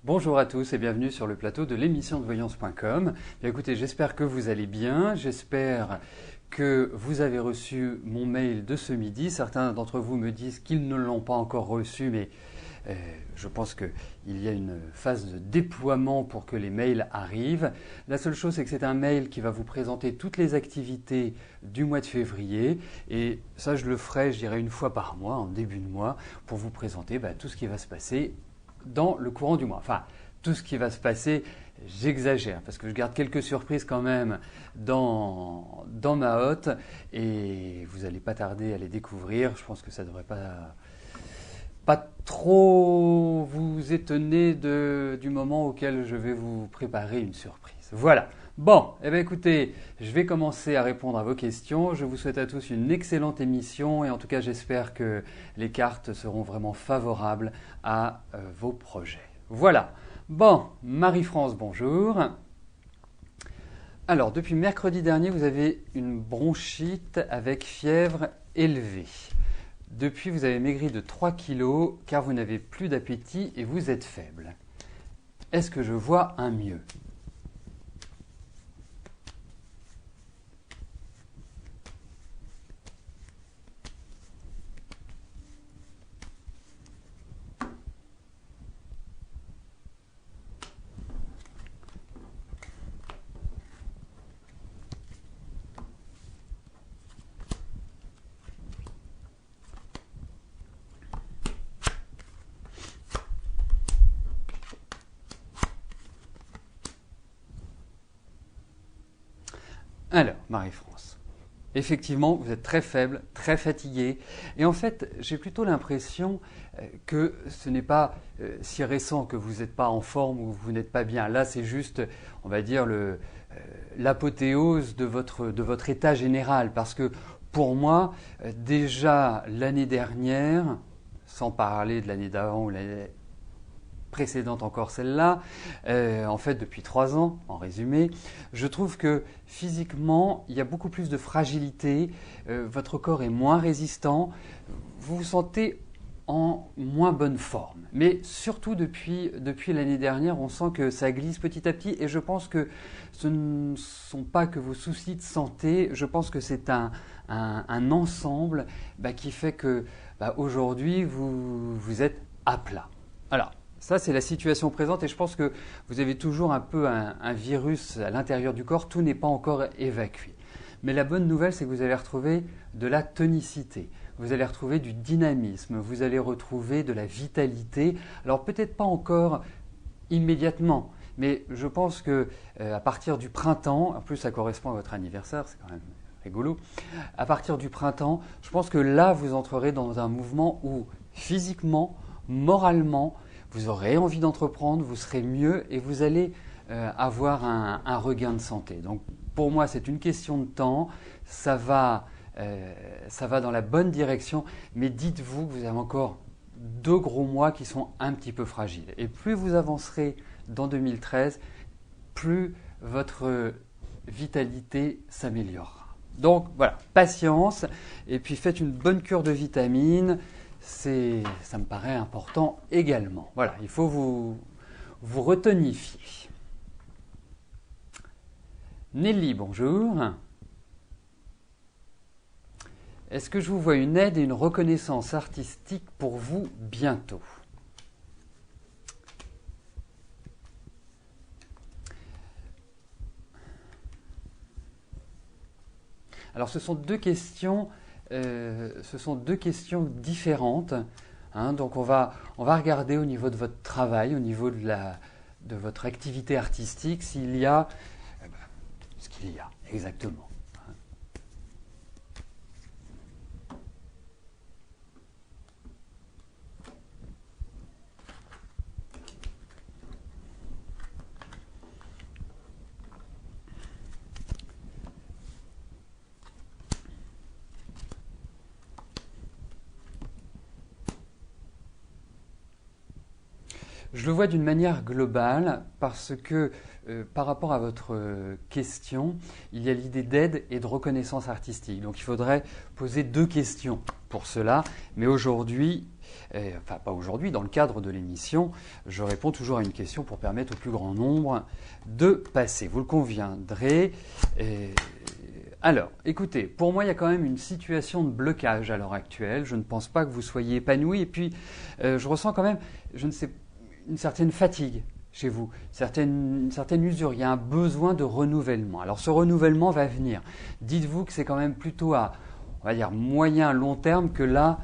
Bonjour à tous et bienvenue sur le plateau de l'émission de voyance.com. Écoutez, j'espère que vous allez bien, j'espère que vous avez reçu mon mail de ce midi. Certains d'entre vous me disent qu'ils ne l'ont pas encore reçu, mais je pense qu'il y a une phase de déploiement pour que les mails arrivent. La seule chose, c'est que c'est un mail qui va vous présenter toutes les activités du mois de février. Et ça, je le ferai, je dirais, une fois par mois, en début de mois, pour vous présenter tout ce qui va se passer dans le courant du mois. Enfin, tout ce qui va se passer, j'exagère, parce que je garde quelques surprises quand même dans ma hotte, et vous n'allez pas tarder à les découvrir. Je pense que ça ne devrait pas trop vous étonner du moment auquel je vais vous préparer une surprise. Voilà. Bon, écoutez, je vais commencer à répondre à vos questions. Je vous souhaite à tous une excellente émission et en tout cas j'espère que les cartes seront vraiment favorables à vos projets. Voilà. Bon, Marie-France, bonjour. Alors, depuis mercredi dernier, vous avez une bronchite avec fièvre élevée. Depuis, vous avez maigri de 3 kilos car vous n'avez plus d'appétit et vous êtes faible. Est-ce que je vois un mieux ? Alors, Marie-France, effectivement, vous êtes très faible, très fatiguée. Et en fait, j'ai plutôt l'impression que ce n'est pas si récent que vous n'êtes pas en forme ou vous n'êtes pas bien. Là, c'est juste, on va dire, l'apothéose de votre état général. Parce que pour moi, déjà l'année dernière, sans parler de l'année d'avant ou l'année précédente encore celle-là, en fait depuis 3 ans en résumé, je trouve que physiquement il y a beaucoup plus de fragilité, votre corps est moins résistant, vous vous sentez en moins bonne forme. Mais surtout depuis l'année dernière, on sent que ça glisse petit à petit et je pense que ce ne sont pas que vos soucis de santé, je pense que c'est un ensemble qui fait que aujourd'hui vous êtes à plat. Alors, ça, c'est la situation présente et je pense que vous avez toujours un peu un virus à l'intérieur du corps, tout n'est pas encore évacué. Mais la bonne nouvelle, c'est que vous allez retrouver de la tonicité, vous allez retrouver du dynamisme, vous allez retrouver de la vitalité. Alors peut-être pas encore immédiatement, mais je pense que à partir du printemps, en plus ça correspond à votre anniversaire, c'est quand même rigolo, à partir du printemps, je pense que là, vous entrerez dans un mouvement où physiquement, moralement, vous aurez envie d'entreprendre, vous serez mieux et vous allez avoir un regain de santé. Donc pour moi, c'est une question de temps, ça va dans la bonne direction, mais dites-vous que vous avez encore 2 gros mois qui sont un petit peu fragiles. Et plus vous avancerez dans 2013, plus votre vitalité s'améliorera. Donc voilà, patience et puis faites une bonne cure de vitamines. Ça me paraît important également. Voilà, il faut vous retonifier. Nelly, bonjour. Est-ce que je vous vois une aide et une reconnaissance artistique pour vous bientôt ? Alors, ce sont deux questions différentes. Donc, on va regarder au niveau de votre travail, au niveau de votre activité artistique, s'il y a ce qu'il y a exactement. Je le vois d'une manière globale parce que par rapport à votre question, il y a l'idée d'aide et de reconnaissance artistique. Donc il faudrait poser 2 questions. pour cela, mais aujourd'hui, enfin pas aujourd'hui, dans le cadre de l'émission, je réponds toujours à une question pour permettre au plus grand nombre de passer. Vous le conviendrez. Alors, écoutez, pour moi, il y a quand même une situation de blocage à l'heure actuelle. Je ne pense pas que vous soyez épanoui. Et puis, je ressens quand même, je ne sais, une certaine fatigue chez vous, une certaine usure. Il y a un besoin de renouvellement. Alors, ce renouvellement va venir. Dites-vous que c'est quand même plutôt à, on va dire, moyen, long terme que là,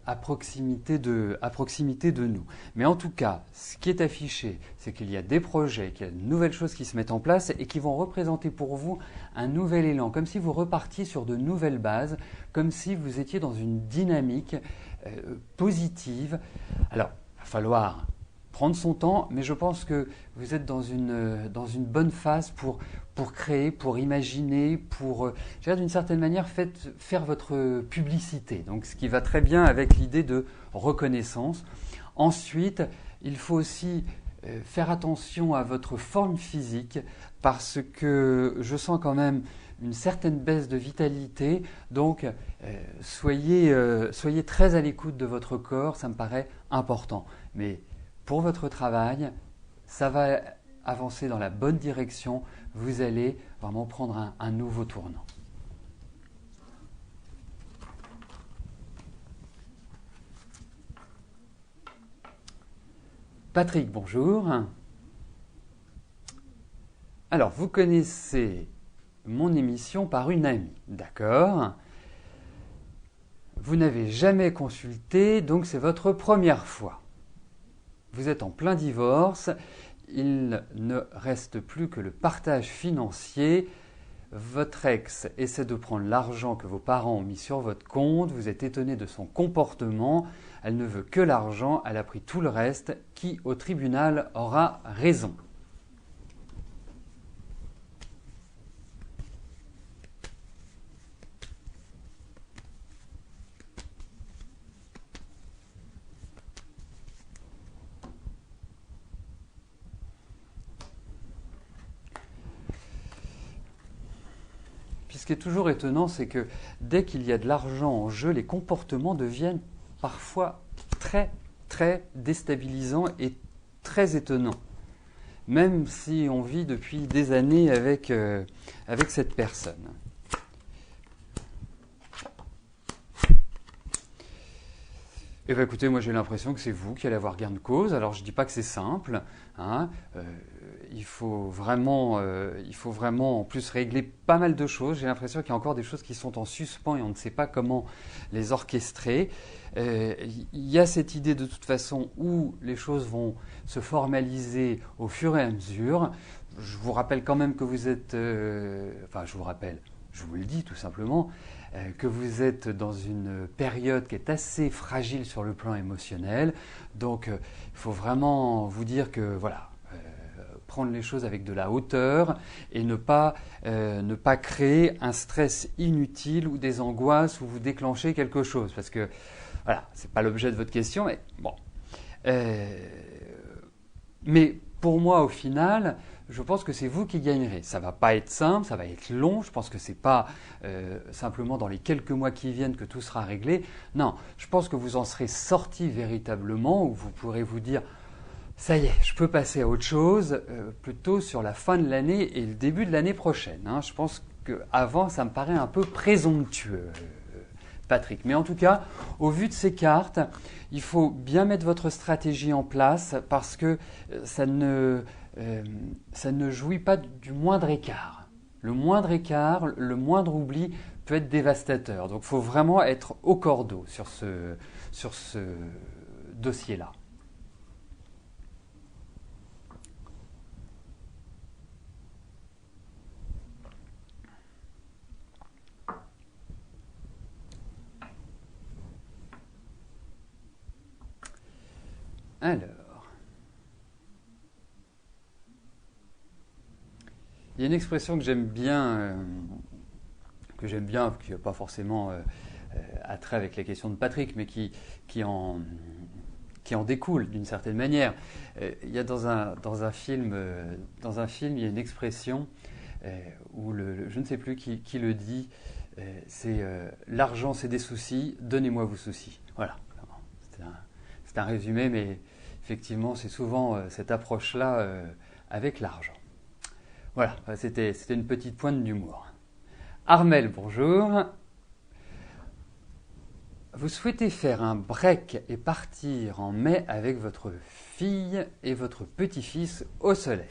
à proximité de nous. Mais en tout cas, ce qui est affiché, c'est qu'il y a des projets, qu'il y a de nouvelles choses qui se mettent en place et qui vont représenter pour vous un nouvel élan, comme si vous repartiez sur de nouvelles bases, comme si vous étiez dans une dynamique positive. Alors, il va falloir prendre son temps, mais je pense que vous êtes dans une bonne phase pour créer, pour imaginer, pour, d'une certaine manière, faire votre publicité. Donc, ce qui va très bien avec l'idée de reconnaissance. Ensuite, il faut aussi faire attention à votre forme physique parce que je sens quand même une certaine baisse de vitalité. Donc, soyez très à l'écoute de votre corps, ça me paraît important. Mais pour votre travail, ça va avancer dans la bonne direction. Vous allez vraiment prendre un nouveau tournant. Patrick, bonjour. Alors, vous connaissez mon émission par une amie, d'accord? Vous n'avez jamais consulté, donc c'est votre première fois. Vous êtes en plein divorce, il ne reste plus que le partage financier. Votre ex essaie de prendre l'argent que vos parents ont mis sur votre compte, vous êtes étonné de son comportement, elle ne veut que l'argent, elle a pris tout le reste. Qui au tribunal aura raison? Ce qui est toujours étonnant, c'est que dès qu'il y a de l'argent en jeu, les comportements deviennent parfois très, très déstabilisants et très étonnants. Même si on vit depuis des années avec cette personne. Eh bien écoutez, moi j'ai l'impression que c'est vous qui allez avoir gain de cause. Alors je ne dis pas que c'est simple, hein. Il faut vraiment en plus régler pas mal de choses. J'ai l'impression qu'il y a encore des choses qui sont en suspens et on ne sait pas comment les orchestrer. Il y a cette idée de toute façon où les choses vont se formaliser au fur et à mesure. Je vous rappelle quand même que vous êtes... enfin, je vous le dis tout simplement, que vous êtes dans une période qui est assez fragile sur le plan émotionnel. Donc, il faut vraiment vous dire que, voilà, prendre les choses avec de la hauteur et ne pas créer un stress inutile ou des angoisses où vous déclenchez quelque chose. Parce que, voilà, ce n'est pas l'objet de votre question, mais bon. Mais pour moi, au final, je pense que c'est vous qui gagnerez. Ça ne va pas être simple, ça va être long. Je pense que ce n'est pas simplement dans les quelques mois qui viennent que tout sera réglé. Non, je pense que vous en serez sorti véritablement, où vous pourrez vous dire ça y est, je peux passer à autre chose, plutôt sur la fin de l'année et le début de l'année prochaine. Hein. Je pense qu'avant, ça me paraît un peu présomptueux, Patrick. Mais en tout cas, au vu de ces cartes, il faut bien mettre votre stratégie en place parce que ça ne jouit pas du moindre écart. Le moindre écart, le moindre oubli peut être dévastateur. Donc il faut vraiment être au cordeau sur ce dossier-là. Alors, il y a une expression que j'aime bien, qui n'a pas forcément attrait avec la question de Patrick, mais qui en découle d'une certaine manière. Il y a dans un film, il y a une expression où je ne sais plus qui le dit, c'est l'argent, c'est des soucis, donnez-moi vos soucis. Voilà, c'est un résumé, mais effectivement, c'est souvent cette approche-là avec l'argent. Voilà, c'était une petite pointe d'humour. Armel, bonjour. Vous souhaitez faire un break et partir en mai avec votre fille et votre petit-fils au soleil.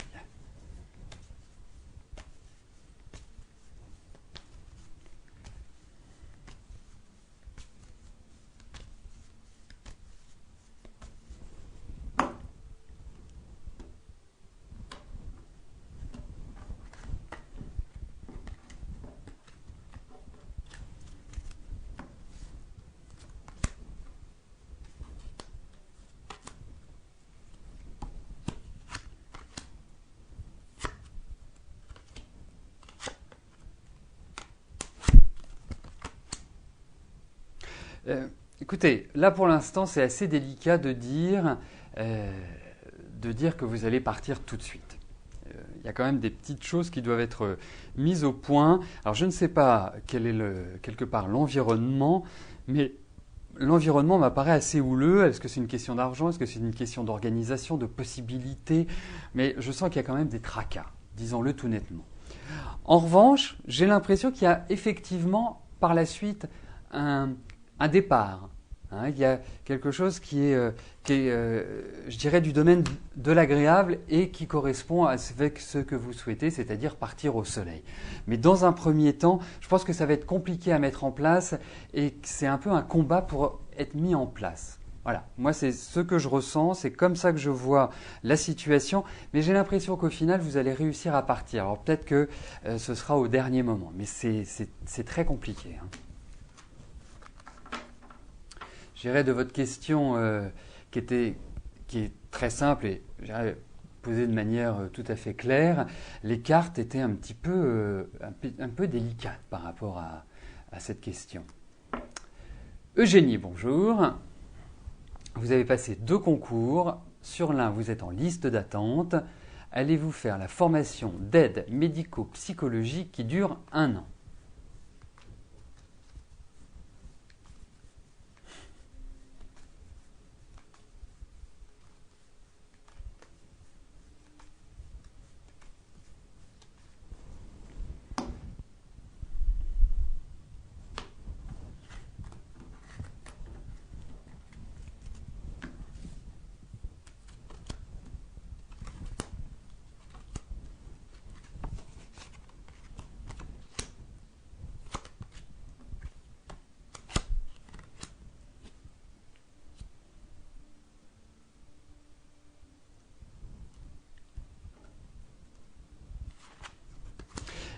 Écoutez, là pour l'instant c'est assez délicat de dire que vous allez partir tout de suite. Il y a quand même des petites choses qui doivent être mises au point. Alors je ne sais pas quel est quelque part l'environnement, mais l'environnement m'apparaît assez houleux. Est-ce que c'est une question d'argent? Est-ce que c'est une question d'organisation, de possibilités? Mais je sens qu'il y a quand même des tracas, disons-le tout nettement. En revanche, j'ai l'impression qu'il y a effectivement par la suite un départ. Il y a quelque chose qui est je dirais, du domaine de l'agréable et qui correspond avec ce que vous souhaitez, c'est-à-dire partir au soleil. Mais dans un premier temps, je pense que ça va être compliqué à mettre en place et que c'est un peu un combat pour être mis en place. Voilà, moi c'est ce que je ressens, c'est comme ça que je vois la situation, mais j'ai l'impression qu'au final vous allez réussir à partir. Alors peut-être que ce sera au dernier moment, mais c'est très compliqué. Je dirais de votre question qui est très simple et posée de manière tout à fait claire, les cartes étaient un peu délicates par rapport à cette question. Eugénie, bonjour. Vous avez passé 2 concours. Sur l'un, vous êtes en liste d'attente. Allez-vous faire la formation d'aide médico-psychologique qui dure 1 an?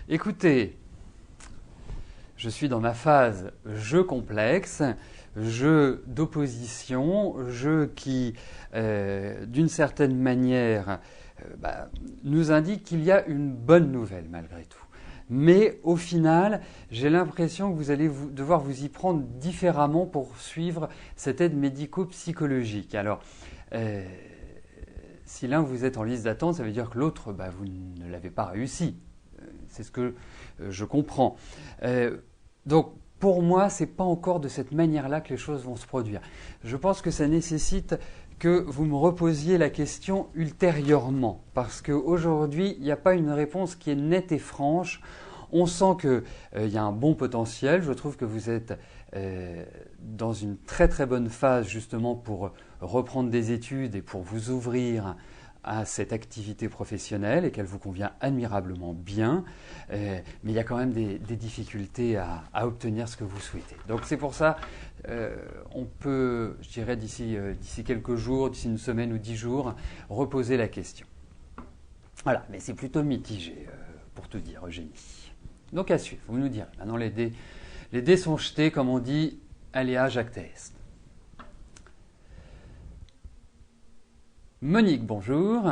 Écoutez, je suis dans ma phase jeu complexe, jeu d'opposition, jeu qui, d'une certaine manière, nous indique qu'il y a une bonne nouvelle malgré tout. Mais au final, j'ai l'impression que vous allez devoir vous y prendre différemment pour suivre cette aide médico-psychologique. Alors, si l'un vous êtes en liste d'attente, ça veut dire que l'autre, vous ne l'avez pas réussi. C'est ce que je comprends. Donc, pour moi, ce n'est pas encore de cette manière-là que les choses vont se produire. Je pense que ça nécessite que vous me reposiez la question ultérieurement, parce qu'aujourd'hui, il n'y a pas une réponse qui est nette et franche. On sent qu'il y a un bon potentiel. Je trouve que vous êtes dans une très très bonne phase justement pour reprendre des études et pour vous ouvrir à cette activité professionnelle et qu'elle vous convient admirablement bien, mais il y a quand même des difficultés à obtenir ce que vous souhaitez. Donc c'est pour ça, on peut, je dirais d'ici quelques jours, d'ici une semaine ou 10 jours, reposer la question. Voilà, mais c'est plutôt mitigé, pour tout dire, Eugénie. Donc à suivre, vous nous direz. Maintenant les dés sont jetés, comme on dit, aléa jacta est. Monique, bonjour.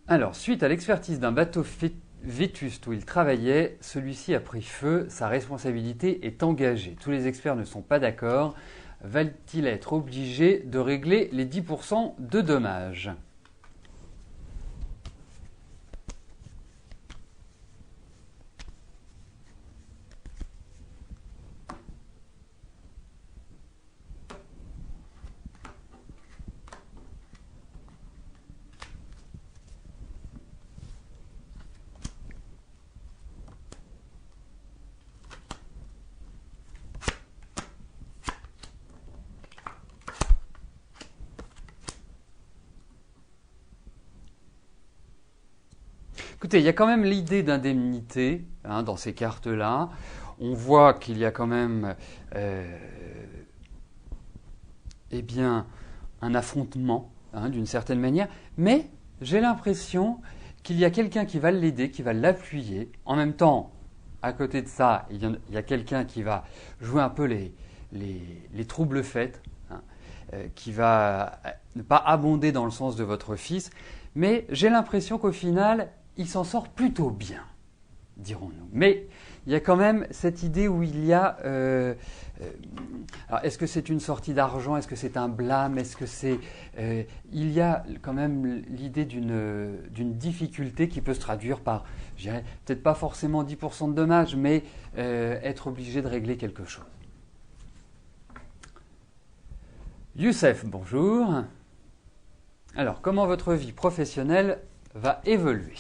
Alors, suite à l'expertise d'un bateau vétuste où il travaillait, celui-ci a pris feu, sa responsabilité est engagée. Tous les experts ne sont pas d'accord. Va-t-il être obligé de régler les 10% de dommages ? Écoutez, il y a quand même l'idée d'indemnité dans ces cartes-là. On voit qu'il y a quand même eh bien, un affrontement d'une certaine manière, mais j'ai l'impression qu'il y a quelqu'un qui va l'aider, qui va l'appuyer. En même temps, à côté de ça, il y a quelqu'un qui va jouer un peu les troubles faits, qui va ne pas abonder dans le sens de votre fils, mais j'ai l'impression qu'au final, il s'en sort plutôt bien, dirons-nous. Mais il y a quand même cette idée où il y a... alors, est-ce que c'est une sortie d'argent? Est-ce que c'est un blâme? Est-ce que c'est... il y a quand même l'idée d'une difficulté qui peut se traduire par, je dirais, peut-être pas forcément 10% de dommages, mais être obligé de régler quelque chose. Youssef, bonjour. Alors, comment votre vie professionnelle va évoluer?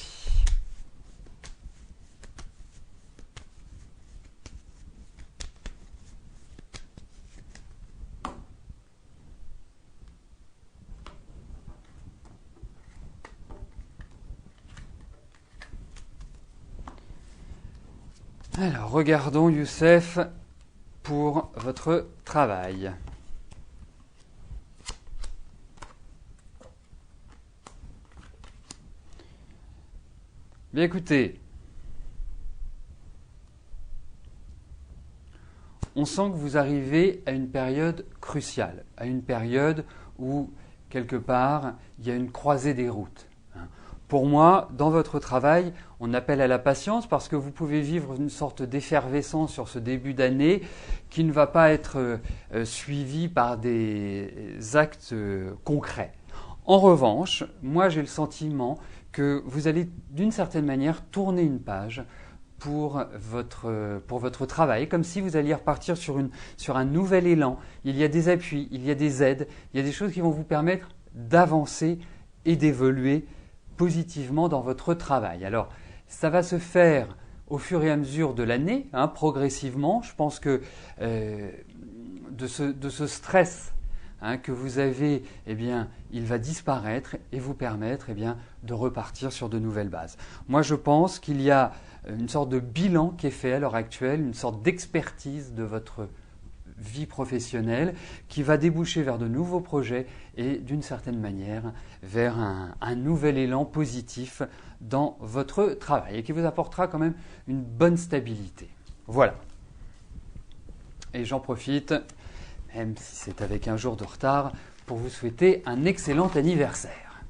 Alors, regardons Youssef pour votre travail. Bien écoutez, on sent que vous arrivez à une période cruciale, à une période où, quelque part, il y a une croisée des routes. Pour moi, dans votre travail, on appelle à la patience parce que vous pouvez vivre une sorte d'effervescence sur ce début d'année qui ne va pas être suivi par des actes concrets. En revanche, moi j'ai le sentiment que vous allez d'une certaine manière tourner une page pour votre travail, comme si vous alliez repartir sur un nouvel élan. Il y a des appuis, il y a des aides, il y a des choses qui vont vous permettre d'avancer et d'évoluer positivement dans votre travail. Alors, ça va se faire au fur et à mesure de l'année, progressivement. Je pense que de ce stress que vous avez, eh bien, il va disparaître et vous permettre de repartir sur de nouvelles bases. Moi, je pense qu'il y a une sorte de bilan qui est fait à l'heure actuelle, une sorte d'expertise de votre vie professionnelle qui va déboucher vers de nouveaux projets et d'une certaine manière vers un nouvel élan positif dans votre travail et qui vous apportera quand même une bonne stabilité. Voilà. Et j'en profite, même si c'est avec un jour de retard, pour vous souhaiter un excellent anniversaire.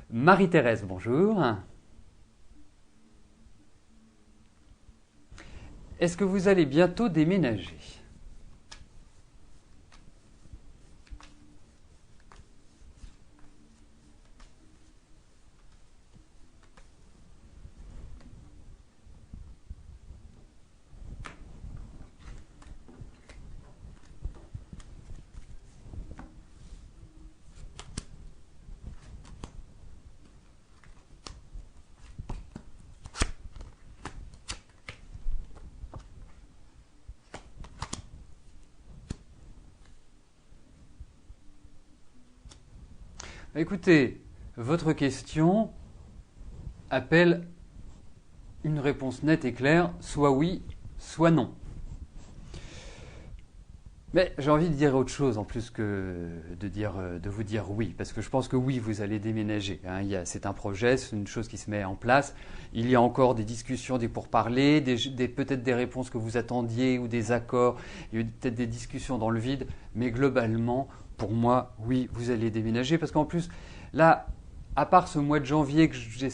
Marie-Thérèse, bonjour. Est-ce que vous allez bientôt déménager ? Écoutez, votre question appelle une réponse nette et claire, soit oui, soit non. Mais j'ai envie de dire autre chose en plus que de vous dire oui, parce que je pense que oui, vous allez déménager. C'est un projet, c'est une chose qui se met en place. Il y a encore des discussions, des pourparlers, peut-être des réponses que vous attendiez ou des accords, il y a peut-être des discussions dans le vide, mais globalement, pour moi, oui, vous allez déménager, parce qu'en plus, là, à part ce mois de janvier que je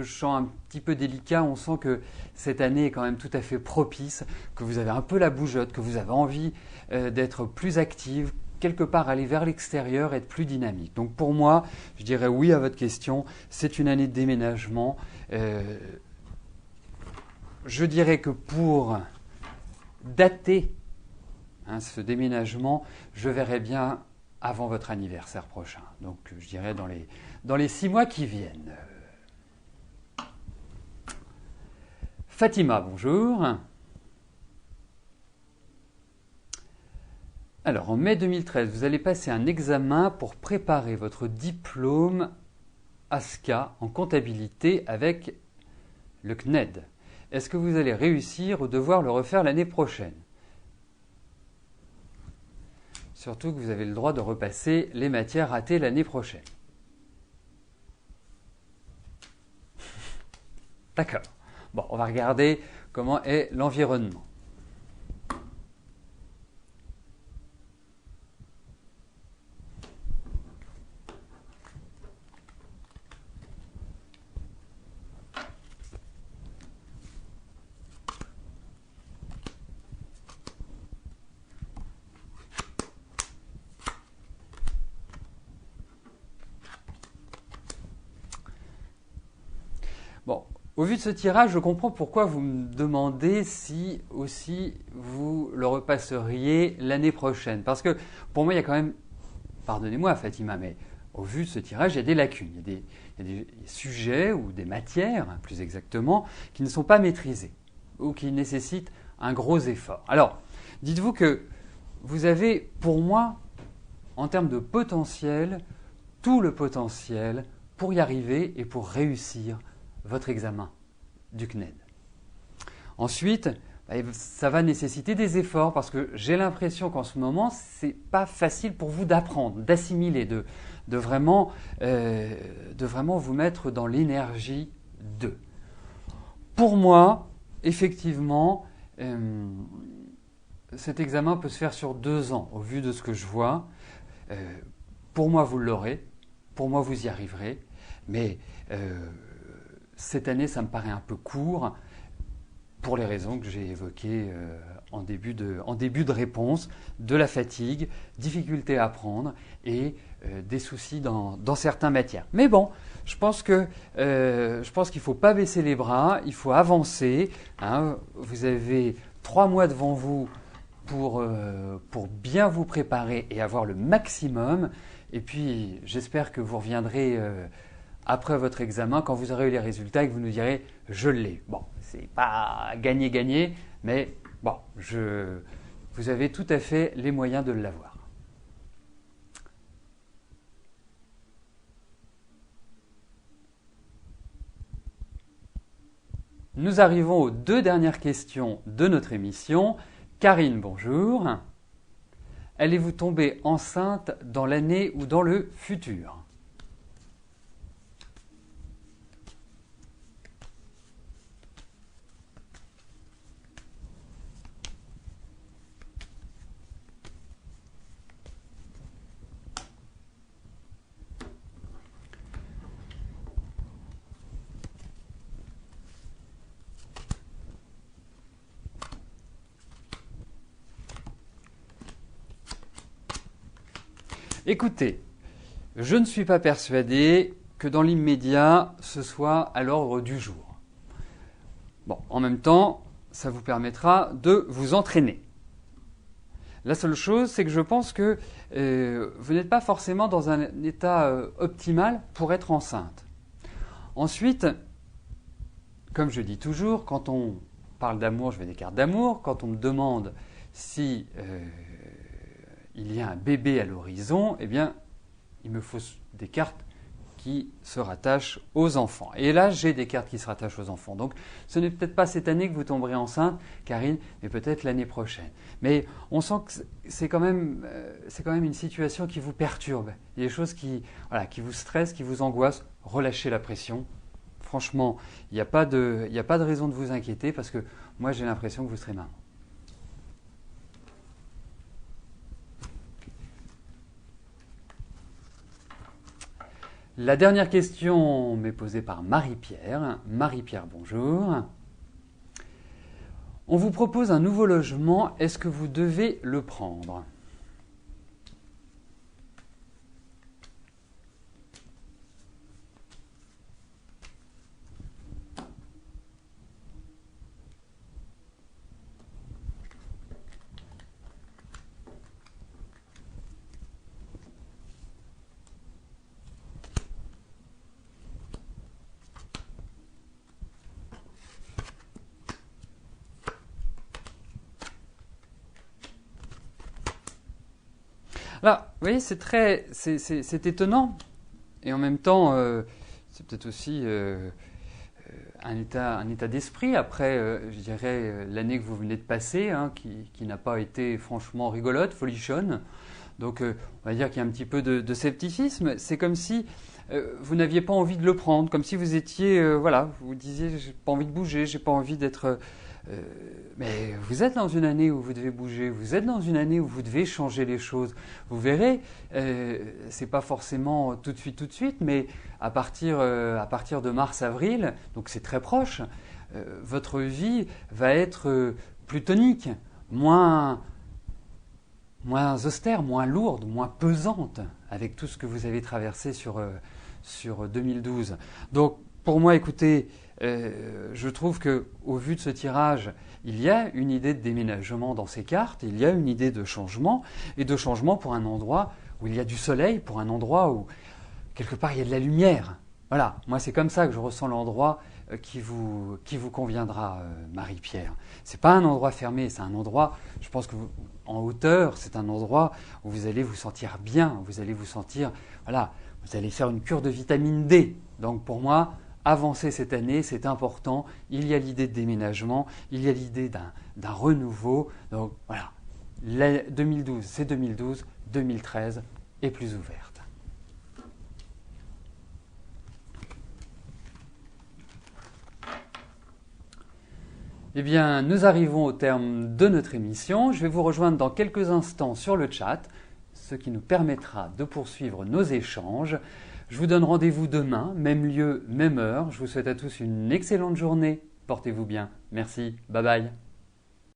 sens un petit peu délicat, on sent que cette année est quand même tout à fait propice, que vous avez un peu la bougeotte, que vous avez envie d'être plus active, quelque part aller vers l'extérieur, être plus dynamique. Donc pour moi, je dirais oui à votre question, c'est une année de déménagement. Je dirais que pour dater ce déménagement, je verrais bien avant votre anniversaire prochain. Donc je dirais dans les 6 mois qui viennent. Fatima, bonjour. Alors, en mai 2013, vous allez passer un examen pour préparer votre diplôme ASCA en comptabilité avec le CNED. Est-ce que vous allez réussir ou devoir le refaire l'année prochaine? Surtout que vous avez le droit de repasser les matières ratées l'année prochaine. D'accord. Bon, on va regarder comment est l'environnement. Bon, au vu de ce tirage, je comprends pourquoi vous me demandez si aussi vous le repasseriez l'année prochaine. Parce que pour moi, il y a quand même, pardonnez-moi Fatima, mais au vu de ce tirage, il y a des lacunes. Il y a des sujets ou des matières, plus exactement, qui ne sont pas maîtrisées ou qui nécessitent un gros effort. Alors, dites-vous que vous avez, pour moi, en termes de potentiel, tout le potentiel pour y arriver et pour réussir votre examen du CNED. Ensuite, ça va nécessiter des efforts parce que j'ai l'impression qu'en ce moment, c'est pas facile pour vous d'apprendre, d'assimiler, de vraiment vous mettre dans l'énergie de. Pour moi, effectivement, cet examen peut se faire sur 2 ans au vu de ce que je vois. Pour moi, vous l'aurez. Pour moi, vous y arriverez. Mais cette année, ça me paraît un peu court pour les raisons que j'ai évoquées en début de réponse, de la fatigue, difficulté à apprendre et des soucis dans certaines matières. Mais bon, je pense qu'il ne faut pas baisser les bras, il faut avancer. Hein. Vous avez 3 mois devant vous pour bien vous préparer et avoir le maximum. Et puis, j'espère que vous reviendrez après votre examen, quand vous aurez eu les résultats et que vous nous direz « je l'ai ». Bon, c'est pas gagné, mais bon, vous avez tout à fait les moyens de l'avoir. Nous arrivons aux 2 dernières questions de notre émission. Karine, bonjour. Allez-vous tomber enceinte dans l'année ou dans le futur? Écoutez, je ne suis pas persuadé que dans l'immédiat, ce soit à l'ordre du jour. Bon, en même temps, ça vous permettra de vous entraîner. La seule chose, c'est que je pense que vous n'êtes pas forcément dans un état optimal pour être enceinte. Ensuite, comme je dis toujours, quand on parle d'amour, je fais des cartes d'amour. Quand on me demande si il y a un bébé à l'horizon, eh bien, il me faut des cartes qui se rattachent aux enfants. Et là, j'ai des cartes qui se rattachent aux enfants. Donc, ce n'est peut-être pas cette année que vous tomberez enceinte, Karine, mais peut-être l'année prochaine. Mais on sent que c'est quand même une situation qui vous perturbe. Il y a des choses qui vous stressent, qui vous angoissent. Relâchez la pression. Franchement, il n'y a pas de raison de vous inquiéter parce que moi, j'ai l'impression que vous serez maman. La dernière question m'est posée par Marie-Pierre. Marie-Pierre, bonjour. On vous propose un nouveau logement, est-ce que vous devez le prendre ? Là, vous voyez, c'est étonnant et en même temps, c'est peut-être aussi un état d'esprit après, je dirais, l'année que vous venez de passer, hein, qui n'a pas été franchement rigolote, folichonne. Donc, on va dire qu'il y a un petit peu de scepticisme. C'est comme si vous n'aviez pas envie de le prendre, comme si vous étiez, voilà, vous disiez, j'ai pas envie de bouger, j'ai pas envie d'être. Mais vous êtes dans une année où vous devez bouger, vous êtes dans une année où vous devez changer les choses. Vous verrez, c'est pas forcément tout de suite, mais à partir de mars-avril, donc c'est très proche, votre vie va être plus tonique, moins austère, moins lourde, moins pesante avec tout ce que vous avez traversé sur 2012. Donc pour moi, écoutez, je trouve qu'au vu de ce tirage, il y a une idée de déménagement dans ces cartes, il y a une idée de changement, et de changement pour un endroit où il y a du soleil, pour un endroit où quelque part il y a de la lumière. Voilà, moi c'est comme ça que je ressens l'endroit qui vous conviendra, Marie-Pierre. C'est pas un endroit fermé, c'est un endroit, je pense que en hauteur, c'est un endroit où vous allez vous sentir bien, vous allez vous sentir, voilà, vous allez faire une cure de vitamine D. Donc pour moi, avancer cette année, c'est important. Il y a l'idée de déménagement, il y a l'idée d'un renouveau. Donc voilà, 2012, c'est 2012, 2013 est plus ouverte. Eh bien, nous arrivons au terme de notre émission. Je vais vous rejoindre dans quelques instants sur le chat, ce qui nous permettra de poursuivre nos échanges. Je vous donne rendez-vous demain, même lieu, même heure. Je vous souhaite à tous une excellente journée. Portez-vous bien. Merci. Bye bye.